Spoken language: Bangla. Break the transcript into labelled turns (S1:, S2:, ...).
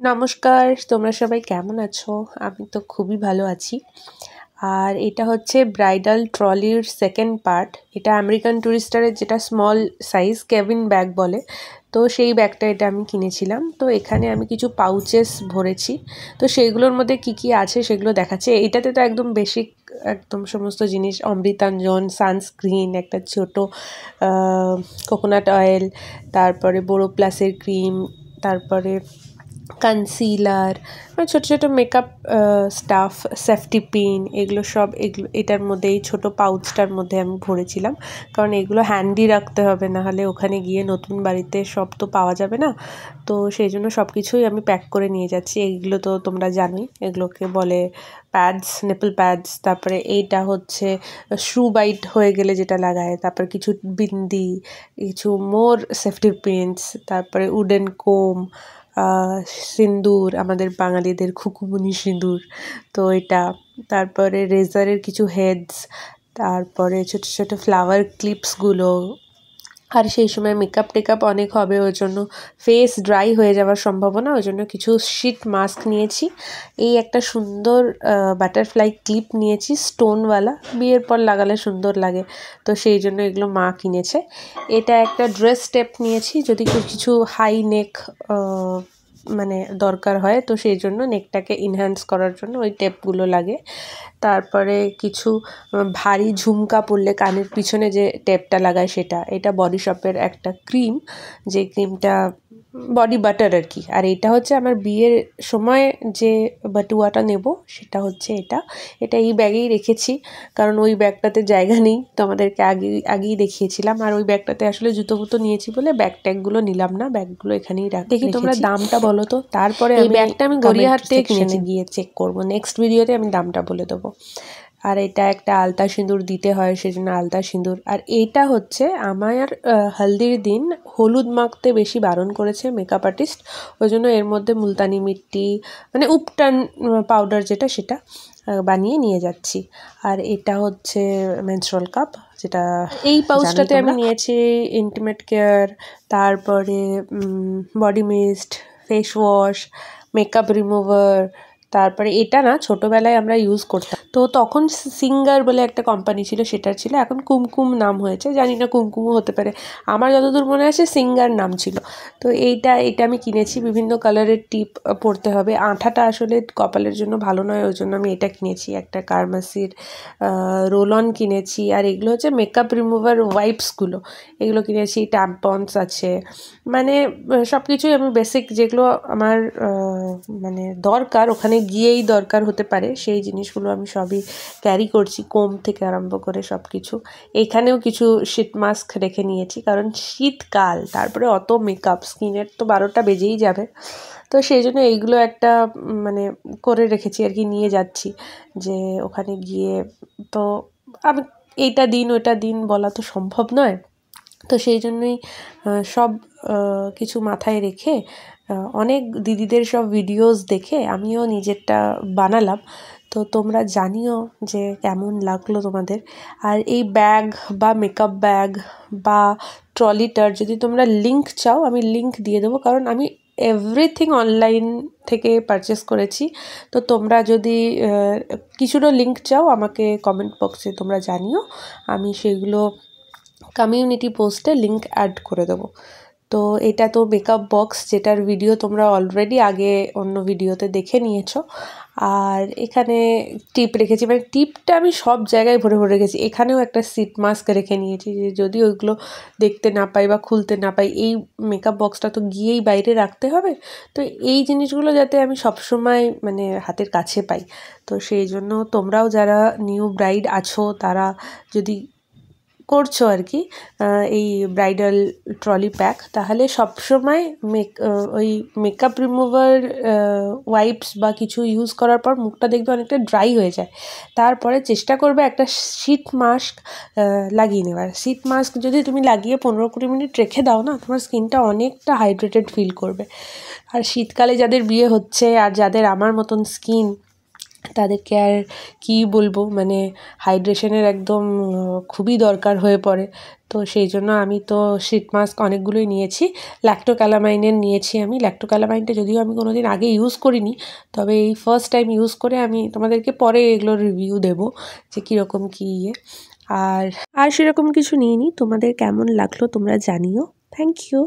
S1: নমস্কার, তোমরা সবাই কেমন আছো? আমি তো খুবই ভালো আছি। আর এটা হচ্ছে ব্রাইডাল ট্রলির সেকেন্ড পার্ট। এটা আমেরিকান টুরিস্টারের যেটা স্মল সাইজ কেবিন ব্যাগ বলে, তো সেই ব্যাগটা এটা আমি কিনেছিলাম। তো এখানে আমি কিছু পাউচেস ভরেছি, তো সেইগুলোর মধ্যে কি কি আছে সেগুলো দেখাচ্ছে। এইটাতে তো একদম বেসিক একদম সমস্ত জিনিস, অমৃতাঞ্জন, সানস্ক্রিন, একটা ছোট কোকোনাট অয়েল, তারপরে বোরোপ্লাসের ক্রিম, তারপরে কনসিলার, মানে ছোটো ছোটো মেকআপ স্টাফ, সেফটি পিন, এগুলো সব এটার মধ্যে এই ছোটো পাউচটার মধ্যে আমি ভরেছিলাম। কারণ এগুলো হ্যান্ডি রাখতে হবে, নাহলে ওখানে গিয়ে নতুন বাড়িতে সব তো পাওয়া যাবে না। তো সেই জন্য সব কিছুই আমি প্যাক করে নিয়ে যাচ্ছি। এইগুলো তো তোমরা জানোই, এগুলোকে বলে প্যাডস, নেপল প্যাডস। তারপরে এইটা হচ্ছে শু বাইট হয়ে গেলে যেটা লাগায়, তারপর কিছু বিন্দি, কিছু মোর সেফটি পিনস, তারপরে উডেন কোম, সিন্দুর, আমাদের বাঙালিদের খুকুমনি সিঁদুর, তো এটা। তারপরে রেজারের কিছু হেডস, তারপরে ছোটো ছোটো ফ্লাওয়ার ক্লিপসগুলো। আর সেই সময় মেকআপ টেকআপ অনেক হবে, ওই জন্য ফেস ড্রাই হয়ে যাওয়ার সম্ভাবনা, ওই জন্য কিছু শীট মাস্ক নিয়েছি। এই একটা সুন্দর বাটারফ্লাই ক্লিপ নিয়েছি স্টোনওয়ালা, বিয়ের পর লাগালে সুন্দর লাগে, তো সেই জন্য এগুলো মা কিনেছে। এটা একটা ড্রেস টেপ নিয়েছি, যদি কিছু হাই নেক মানে দরকার হয়, তো সেই জন্য নেকটাকে ইনহ্যান্স করার জন্য ওই টেপগুলো লাগে। তারপরে কিছু ভারী ঝুমকা পরলে কানের পিছনে যে টেপটা লাগায় সেটা। এটা বডি শপের একটা ক্রিম, যে ক্রিমটা বডি বাটার আর কি। আর এটা হচ্ছে আমার বিয়ের সময় যে বাটুয়াটা নেব, সেটা হচ্ছে এটা। এটা এই ব্যাগেই রেখেছি, কারণ ওই ব্যাগটাতে জায়গা নেই, তো আমাদেরকে আগেই দেখিয়েছিলাম। আর ওই ব্যাগটাতে আসলে জুতো ফুতো নিয়েছি বলে ব্যাগ ট্যাগগুলো নিলাম না, ব্যাগগুলো এখানেই দেখি তোমরা দামটা বলো তো। তারপরে এই ব্যাগটা আমি গড়িয়াহাট থেকে কিনেছি, গিয়ে চেক করবো, নেক্সট ভিডিওতে আমি দামটা বলে দেবো। আর এটা একটা আলতা সিঁদুর দিতে হয়, সেজন্য আলতা সিঁদুর। আর এইটা হচ্ছে আমার হলদির দিন হলুদ মাখতে বেশি বারণ করেছে মেকআপ আর্টিস্ট, ওই জন্য এর মধ্যে মুলতানি মিট্টি, মানে উপটান পাউডার যেটা, সেটা বানিয়ে নিয়ে যাচ্ছি। আর এটা হচ্ছে মেনস্ট্রুয়াল কাপ, যেটা এই পাউচটাতে আমি নিয়েছি ইন্টিমেট কেয়ার, তারপরে body mist, face wash, makeup remover. তারপরে এটা না ছোটোবেলায় আমরা ইউজ করতাম, তো তখন সিঙ্গার বলে একটা কোম্পানি ছিল, সেটার ছিল। এখন কুমকুম নাম হয়েছে, জানি না কুমকুমও হতে পারে, আমার যতদূর মনে আছে সিঙ্গার নাম ছিল। তো এটা আমি কিনেছি, বিভিন্ন কালারের টিপ পরতে হবে। আঠাটা আসলে কপালের জন্য ভালো নয়, ওই জন্য আমি এটা কিনেছি। একটা কার্মাসির রোল অন কিনেছি। আর এগুলো হচ্ছে মেকআপ রিমুভার ওয়াইপসগুলো, এগুলো কিনেছি। ট্যাম্পন্স আছে, মানে সব কিছুই আমি বেসিক যেগুলো আমার মানে দরকার, ওখানে গিয়েই দরকার হতে পারে, সেই জিনিসগুলো আমি সবই ক্যারি করছি, কোম থেকে আরম্ভ করে সব কিছু। এখানেও কিছু শীট মাস্ক রেখে নিয়েছি, কারণ শীতকাল, তারপরে অত মেকআপ, স্কিনের তো 12টা বেজেই যাবে, তো সেই জন্য এইগুলো একটা মানে করে রেখেছি আর কি, নিয়ে যাচ্ছি যে ওখানে গিয়ে। তো আমি এইটা দিন ওইটা দিন বলা তো সম্ভব নয়, তো সেই জন্যই সব কিছু মাথায় রেখে অনেক দিদিদের সব ভিডিওস দেখে আমিও নিজেরটা বানালাম। তো তোমরা জানিও যে কেমন লাগলো তোমাদের। আর এই ব্যাগ বা মেকআপ ব্যাগ বা ট্রলিটার যদি তোমরা লিঙ্ক চাও, আমি লিঙ্ক দিয়ে দেবো, কারণ আমি এভরিথিং অনলাইন থেকে পারচেস করেছি। তো তোমরা যদি কিছুটা লিঙ্ক চাও, আমাকে কমেন্ট বক্সে তোমরা জানিও, আমি সেগুলো কমিউনিটি পোস্টে লিঙ্ক অ্যাড করে দেবো। তো এটা তো মেকআপ বক্স, যেটার ভিডিও তোমরা অলরেডি আগে অন্য ভিডিওতে দেখে নিয়েছো। আর এখানে টিপ রেখেছি, মানে টিপটা আমি সব জায়গায় ভরে ভরে রেখেছি। এখানেও একটা শীট মাস্ক রেখে নিয়েছি, যে যদি ওইগুলো দেখতে না পাই বা খুলতে না পাই, এই মেকআপ বক্সটা তো গিয়েই বাইরে রাখতে হবে, তো এই জিনিসগুলো যাতে আমি সবসময় মানে হাতের কাছে পাই। তো সেই জন্য তোমরাও যারা নিউ ব্রাইড আছো, তারা যদি করছো আর কি এই ব্রাইডাল ট্রলি প্যাক, তাহলে সবসময় ওই মেকআপ রিমুভার ওয়াইপস বা কিছু ইউজ করার পর মুখটা দেখবে অনেকটা ড্রাই হয়ে যায়, তারপরে চেষ্টা করবে একটা শীট মাস্ক লাগিয়ে নেওয়ার। শীট মাস্ক যদি তুমি লাগিয়ে 15-20 মিনিট রেখে দাও না, তোমার স্কিনটা অনেকটা হাইড্রেটেড ফিল করবে। আর শীতকালে যাদের বিয়ে হচ্ছে, আর যাদের আমার মতন স্কিন, তাদেরকে আর কী বলবো, মানে হাইড্রেশনের একদম খুবই দরকার হয়ে পড়ে। তো সেই জন্য আমি তো শীট মাস্ক অনেকগুলোই নিয়েছি। ল্যাক্টোক্যালামাইনের নিয়েছি আমি। ল্যাক্টোক্যালামাইনটা যদিও আমি কোনো দিন আগে ইউজ করিনি, তবে এই ফার্স্ট টাইম ইউজ করে আমি তোমাদেরকে পরে এগুলোর রিভিউ দেবো যে কীরকম কী ইয়ে। আর সেরকম কিছু নিইনি। তোমাদের কেমন লাগলো তোমরা জানিও। Thank you.